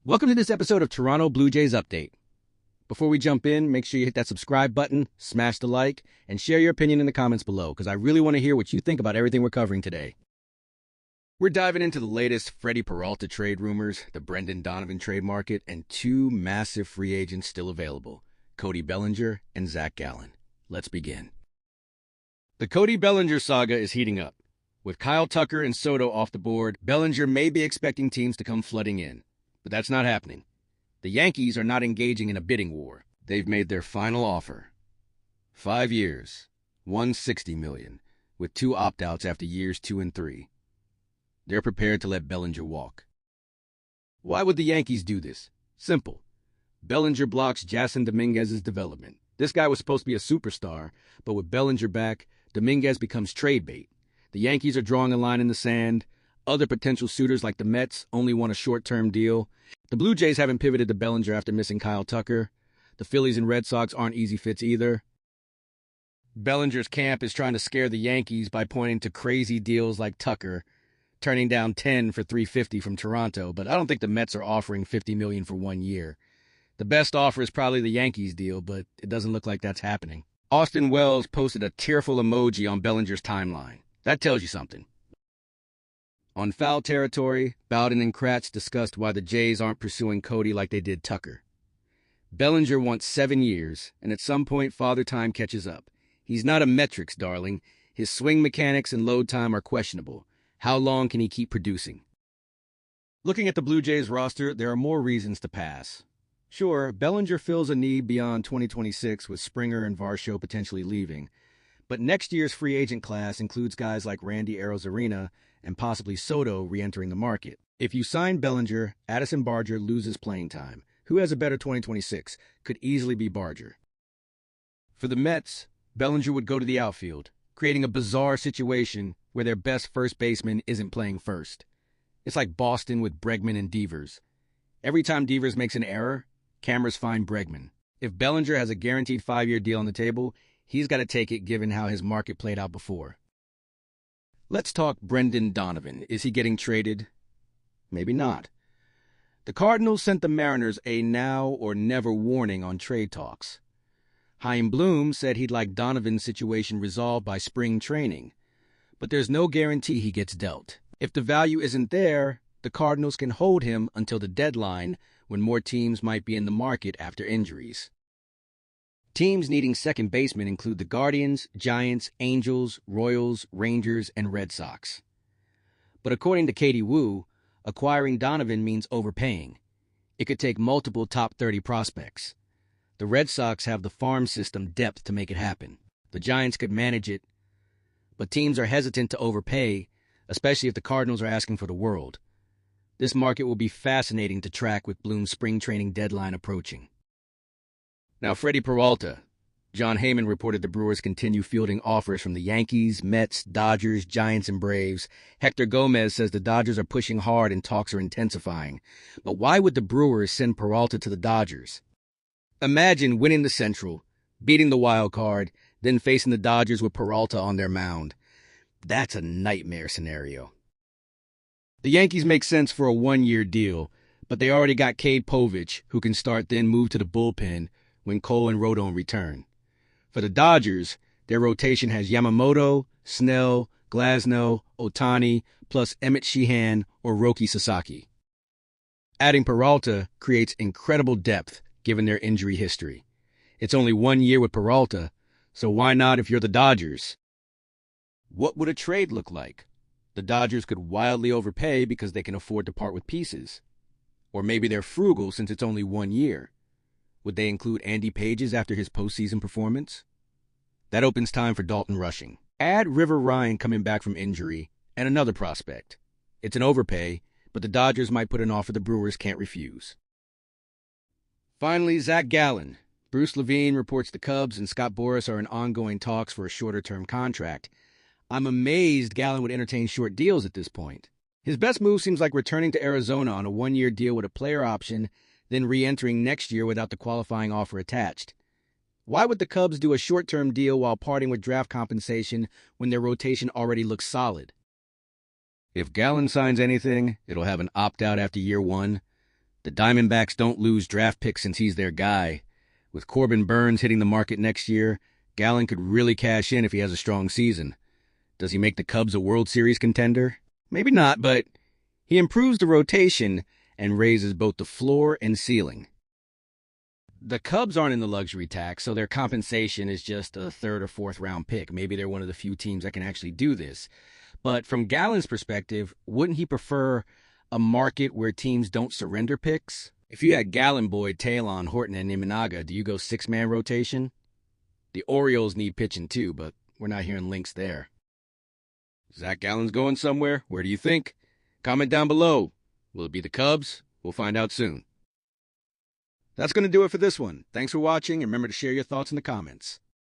Welcome to this episode of Toronto Blue Jays Update. Before we jump in, make sure you hit that subscribe button, smash the like, and share your opinion in the comments below, because I really want to hear what you think about everything we're covering today. We're diving into the latest Freddy Peralta trade rumors, the Brendan Donovan trade market, and two massive free agents still available, Cody Bellinger and Zach Gallen. Let's begin. The Cody Bellinger saga is heating up. With Kyle Tucker and Soto off the board, Bellinger may be expecting teams to come flooding in. But that's not happening. The Yankees are not engaging in a bidding war. They've made their final offer. 5 years, $160 million, with 2 opt-outs after years 2 and 3. They're prepared to let Bellinger walk. Why would the Yankees do this? Simple. Bellinger blocks Jasson Dominguez's development. This guy was supposed to be a superstar, but with Bellinger back, Dominguez becomes trade bait. The Yankees are drawing a line in the sand. Other potential suitors like the Mets only want a short-term deal. The Blue Jays haven't pivoted to Bellinger after missing Kyle Tucker. The Phillies and Red Sox aren't easy fits either. Bellinger's camp is trying to scare the Yankees by pointing to crazy deals like Tucker, turning down 10 for $350 from Toronto, but I don't think the Mets are offering $50 million for 1 year. The best offer is probably the Yankees deal, but it doesn't look like that's happening. Austin Wells posted a tearful emoji on Bellinger's timeline. That tells you something. On Foul Territory, Bowden and Kratz discussed why the Jays aren't pursuing Cody like they did Tucker. Bellinger wants 7 years, and at some point Father Time catches up. He's not a metrics darling. His swing mechanics and load time are questionable. How long can he keep producing? Looking at the Blue Jays roster, there are more reasons to pass. Sure, Bellinger fills a need beyond 2026 with Springer and Varsho potentially leaving, but next year's free agent class includes guys like Randy Arozarena and possibly Soto re-entering the market. If you sign Bellinger, Addison Barger loses playing time. Who has a better 2026? Could easily be Barger. For the Mets, Bellinger would go to the outfield, creating a bizarre situation where their best first baseman isn't playing first. It's like Boston with Bregman and Devers. Every time Devers makes an error, cameras find Bregman. If Bellinger has a guaranteed 5-year deal on the table, he's got to take it given how his market played out before. Let's talk Brendan Donovan. Is he getting traded? Maybe not. The Cardinals sent the Mariners a now or never warning on trade talks. Chaim Bloom said he'd like Donovan's situation resolved by spring training, but there's no guarantee he gets dealt. If the value isn't there, the Cardinals can hold him until the deadline when more teams might be in the market after injuries. Teams needing second basemen include the Guardians, Giants, Angels, Royals, Rangers, and Red Sox. But according to Katie Woo, acquiring Donovan means overpaying. It could take multiple top 30 prospects. The Red Sox have the farm system depth to make it happen. The Giants could manage it, but teams are hesitant to overpay, especially if the Cardinals are asking for the world. This market will be fascinating to track with Bloom's spring training deadline approaching. Now, Freddy Peralta. John Heyman reported the Brewers continue fielding offers from the Yankees, Mets, Dodgers, Giants, and Braves. Hector Gomez says the Dodgers are pushing hard and talks are intensifying. But why would the Brewers send Peralta to the Dodgers? Imagine winning the Central, beating the wild card, then facing the Dodgers with Peralta on their mound. That's a nightmare scenario. The Yankees make sense for a 1-year deal, but they already got Cade Povich, who can start then move to the bullpen when Cole and Rodon return. For the Dodgers, their rotation has Yamamoto, Snell, Glasnow, Ohtani, plus Emmett Sheehan or Roki Sasaki. Adding Peralta creates incredible depth given their injury history. It's only 1 year with Peralta, so why not if you're the Dodgers? What would a trade look like? The Dodgers could wildly overpay because they can afford to part with pieces. Or maybe they're frugal since it's only 1 year. Would they include Andy Pages after his postseason performance? That opens time for Dalton Rushing. Add River Ryan coming back from injury and another prospect. It's an overpay, but the Dodgers might put an offer the Brewers can't refuse. Finally, Zach Gallen. Bruce Levine reports the Cubs and Scott Boras are in ongoing talks for a shorter-term contract. I'm amazed Gallen would entertain short deals at this point. His best move seems like returning to Arizona on a 1-year deal with a player option, then re-entering next year without the qualifying offer attached. Why would the Cubs do a short-term deal while parting with draft compensation when their rotation already looks solid? If Gallen signs anything, it'll have an opt-out after year 1. The Diamondbacks don't lose draft picks since he's their guy. With Corbin Burns hitting the market next year, Gallen could really cash in if he has a strong season. Does he make the Cubs a World Series contender? Maybe not, but he improves the rotation and raises both the floor and ceiling. The Cubs aren't in the luxury tax, so their compensation is just a third or fourth round pick. Maybe they're one of the few teams that can actually do this. But from Gallen's perspective, wouldn't he prefer a market where teams don't surrender picks? If you had Gallen, Boyd, Talon, Horton, and Imanaga, do you go six-man rotation? The Orioles need pitching too, but we're not hearing links there. Zach Gallen's going somewhere? Where do you think? Comment down below. Will it be the Cubs? We'll find out soon. That's going to do it for this one. Thanks for watching, and remember to share your thoughts in the comments.